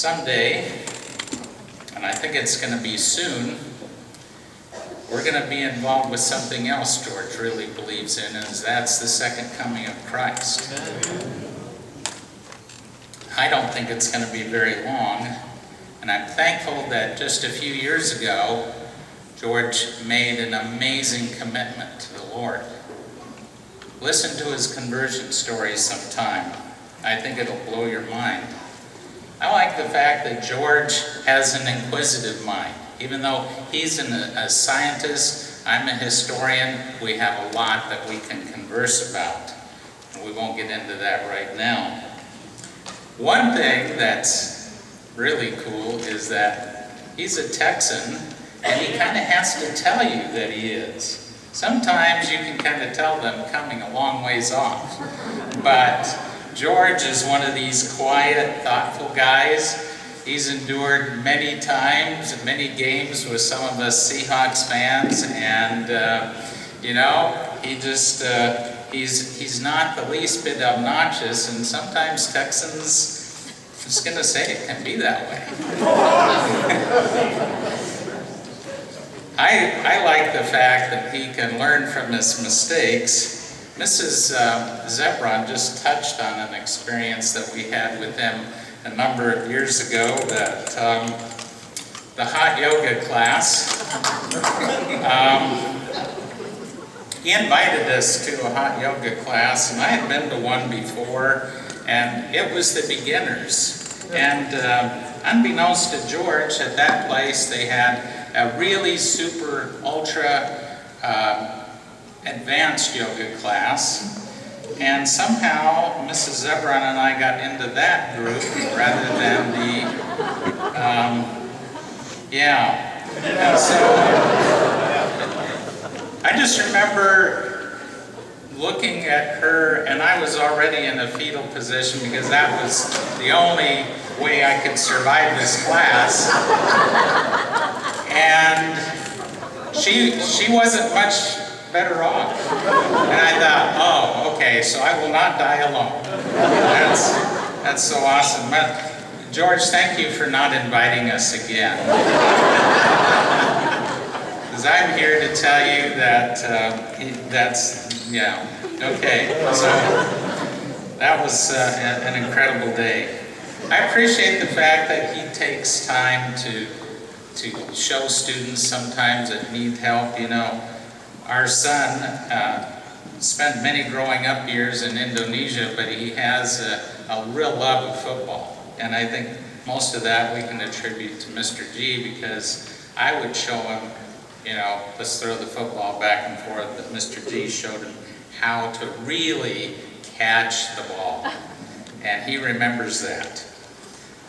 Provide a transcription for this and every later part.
someday, and I think it's going to be soon, we're going to be involved with something else George really believes in, and that's the second coming of Christ. I don't think it's going to be very long, and I'm thankful that just a few years ago, George made an amazing commitment to the Lord. Listen to his conversion story sometime. I think it'll blow your mind. I like the fact that George has an inquisitive mind. Even though he's a scientist, I'm a historian, we have a lot that we can converse about. And we won't get into that right now. One thing that's really cool is that he's a Texan, and he kind of has to tell you that he is. Sometimes you can kind of tell them coming a long ways off. But George is one of these quiet, thoughtful guys. He's endured many times and many games with some of us Seahawks fans, and you know, he just he's not the least bit obnoxious, and sometimes Texans, just gonna say it, can be that way. I like the fact that he can learn from his mistakes. Mrs. Zebron just touched on an experience that we had with him a number of years ago, that the hot yoga class. He invited us to a hot yoga class, and I had been to one before, and it was the beginners. And unbeknownst to George, at that place they had a really super ultra advanced yoga class, and somehow Mrs. Zebron and I got into that group rather than the and so I just remember looking at her, and I was already in a fetal position because that was the only way I could survive this class. And she wasn't much better off. And I thought, oh, okay, so I will not die alone. That's so awesome. But George, thank you for not inviting us again. Because I'm here to tell you that okay. So that was an incredible day. I appreciate the fact that he takes time to show students sometimes that need help. You know, our son spent many growing up years in Indonesia, but he has a real love of football. And I think most of that we can attribute to Mr. G, because I would show him, you know, let's throw the football back and forth, but Mr. G showed him how to really catch the ball. And he remembers that.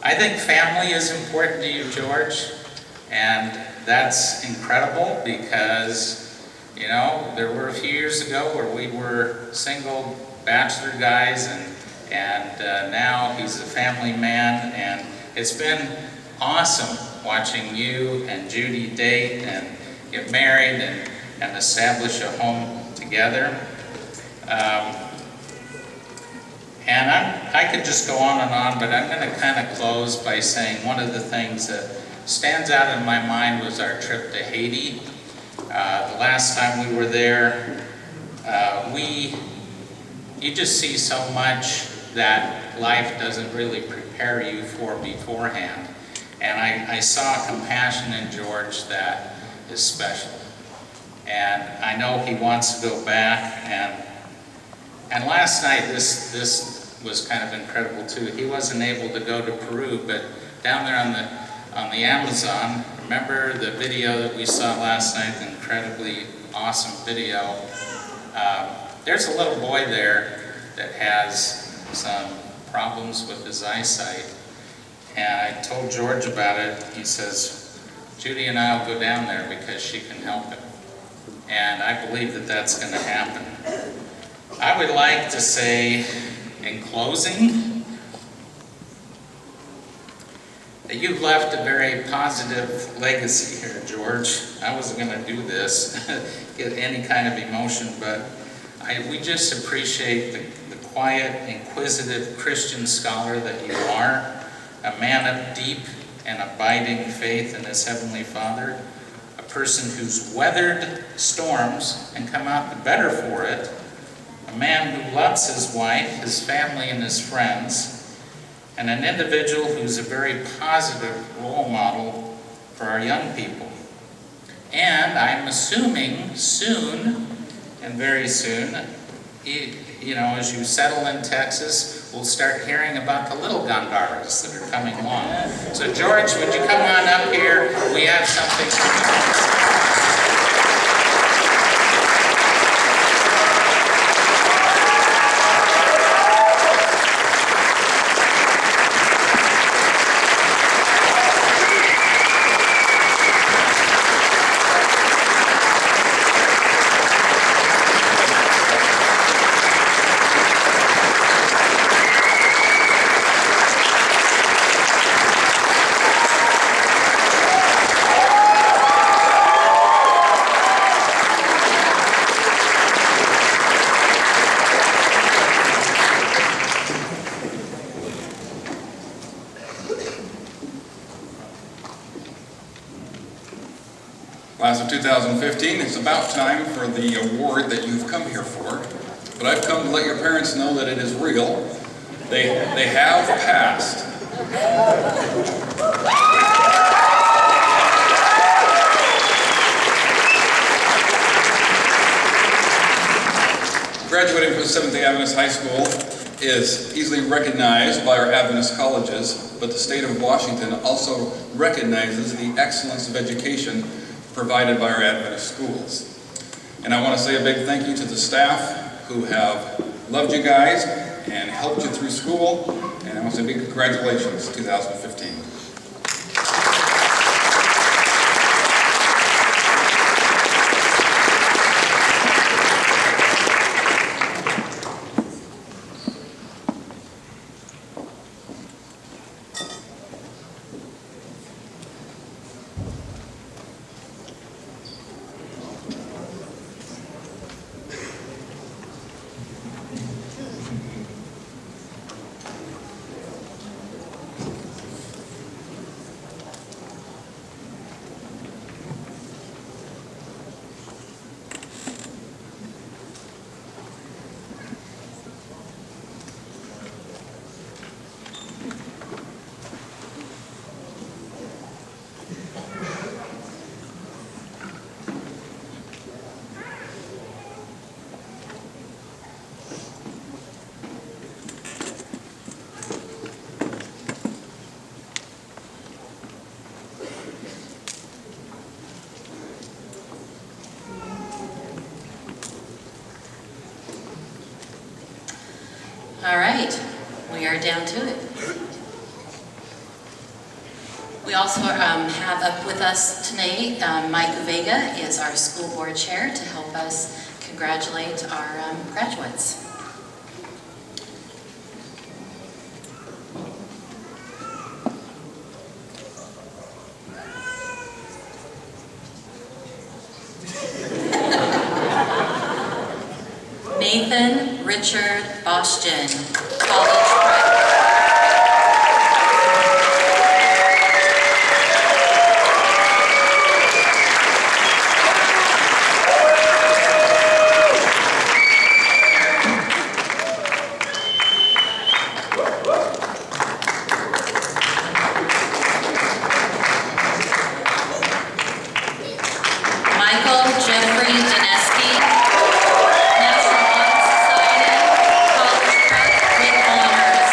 I think family is important to you, George. And that's incredible because, you know, there were a few years ago where we were single bachelor guys, and now he's a family man, and it's been awesome watching you and Judy date and get married and establish a home together. And I could just go on, but I'm going to kind of close by saying one of the things that stands out in my mind was our trip to Haiti. The last time we were there, you just see so much that life doesn't really prepare you for beforehand. And I saw a compassion in George that is special. And I know he wants to go back, and last night this was kind of incredible too. He wasn't able to go to Peru, but down there on the Amazon, remember the video that we saw last night, the incredibly awesome video? There's a little boy there that has some problems with his eyesight, and I told George about it. He says, Judy and I will go down there because she can help him. And I believe that that's going to happen. I would like to say, in closing, that you've left a very positive legacy here, George. I wasn't going to do this, get any kind of emotion, but we just appreciate the quiet, inquisitive Christian scholar that you are. a man of deep and abiding faith in his Heavenly Father, a person who's weathered storms and come out the better for it, a man who loves his wife, his family, and his friends, and an individual who's a very positive role model for our young people. And I'm assuming soon, and very soon, you know, as you settle in Texas, we'll start hearing about the little Gandaras that are coming along. So George, would you come on up here? We have something for you. Class of 2015, it's about time for the award that you've come here for, but I've come to let your parents know that it is real. They have passed. Graduating from Seventh Day Adventist High School is easily recognized by our Adventist colleges, but the state of Washington also recognizes the excellence of education provided by our Adventist schools. And I want to say a big thank you to the staff who have loved you guys and helped you through school, and I want to say big congratulations, 2015. All right, we are down to it. We also have up with us tonight, Mike Vega is our school board chair to help us congratulate our graduates. Nathan Richard Bostian, college prep. Michael Jeffrey Dineski, National Honor Society, college prep with honors.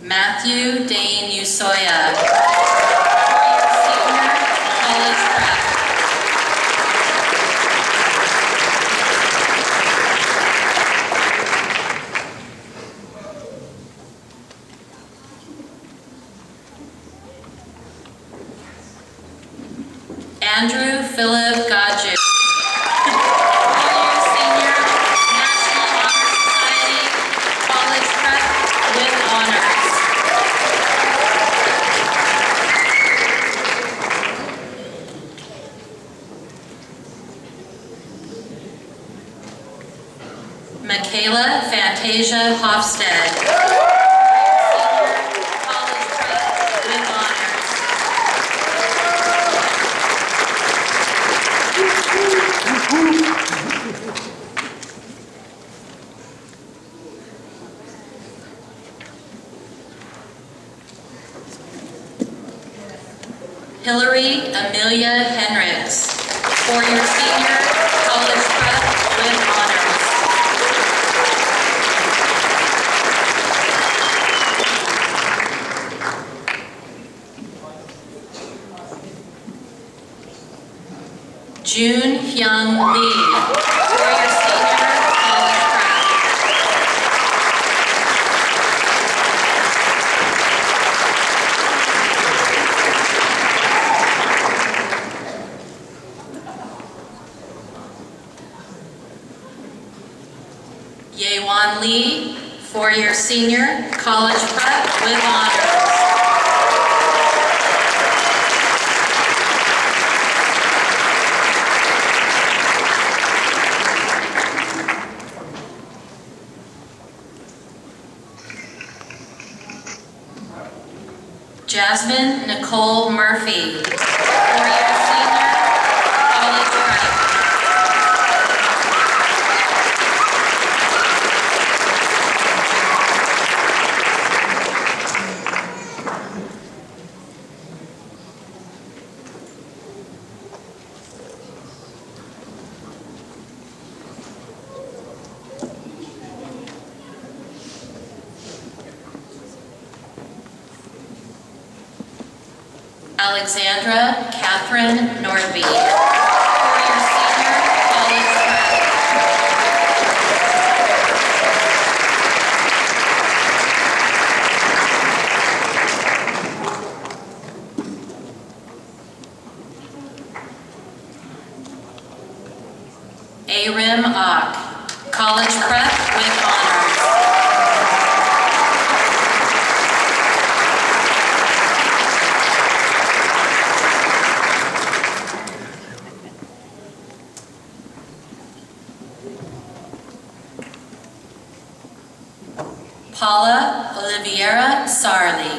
Matthew Dane Usoya, senior, college prep. Andrew Philip Gaju, senior, National Honor Society, college prep with honors. Kayla Fantasia Hofstad, senior, college prep with honors. Hillary Amelia Henricks, four-year senior, college prep with honors. June Hyung Lee, four-year senior, college prep. Yewan Lee, four-year senior, college prep with honors. Jasmine Nicole Murphy, four-year senior, college prep. Alexandra Catherine Norby, four-year senior, college prep. Arim Ock, college prep with honors. Paula Oliveira Sarli.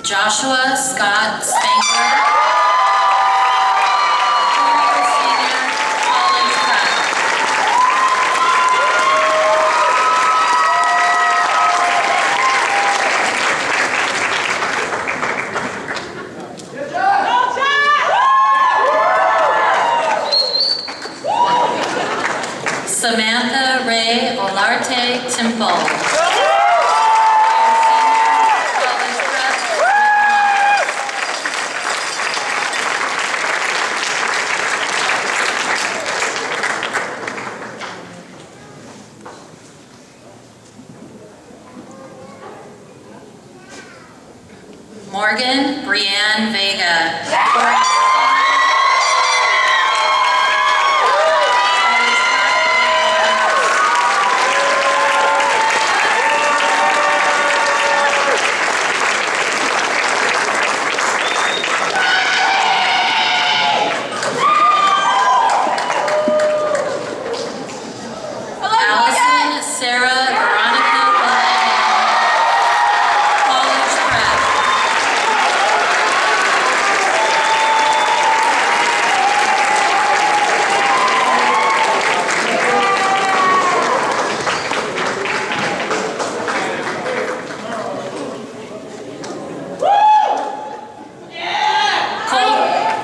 Joshua Scott Spangler, four-year senior, college prep. Samantha Ray Olarte Temple. Morgan Brianne Vega. Allison Sarah Veronica Bellamy, college prep.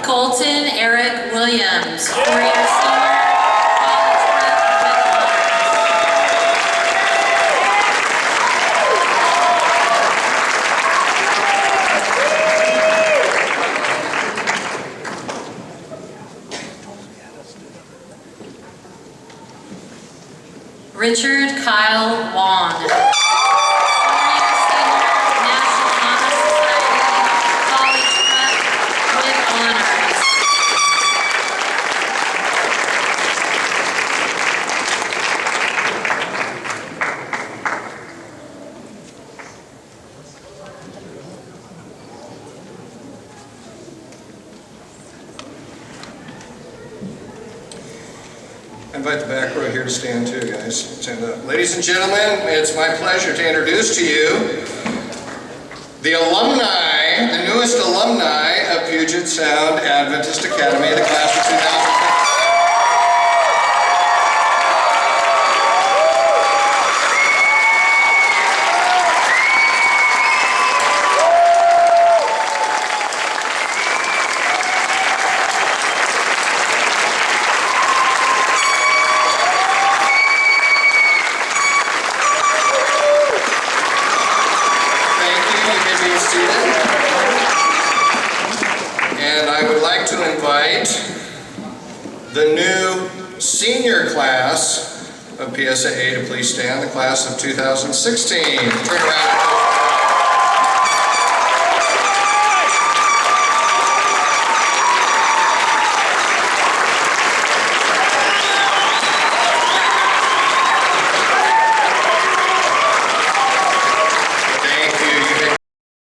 Colton Eric Williams, four-year senior, college prep with honors. Richard Kyle Wong, four-year senior, National Honor Society, college prep with honors. invite the back row here to stand too, guys. Stand up. Ladies and gentlemen, it's my pleasure to introduce to you the alumni, the newest alumni of Puget Sound Adventist Academy, the class of 2015. And I would like to invite the new senior class of PSAA to please stand, the class of 2016. Turn around.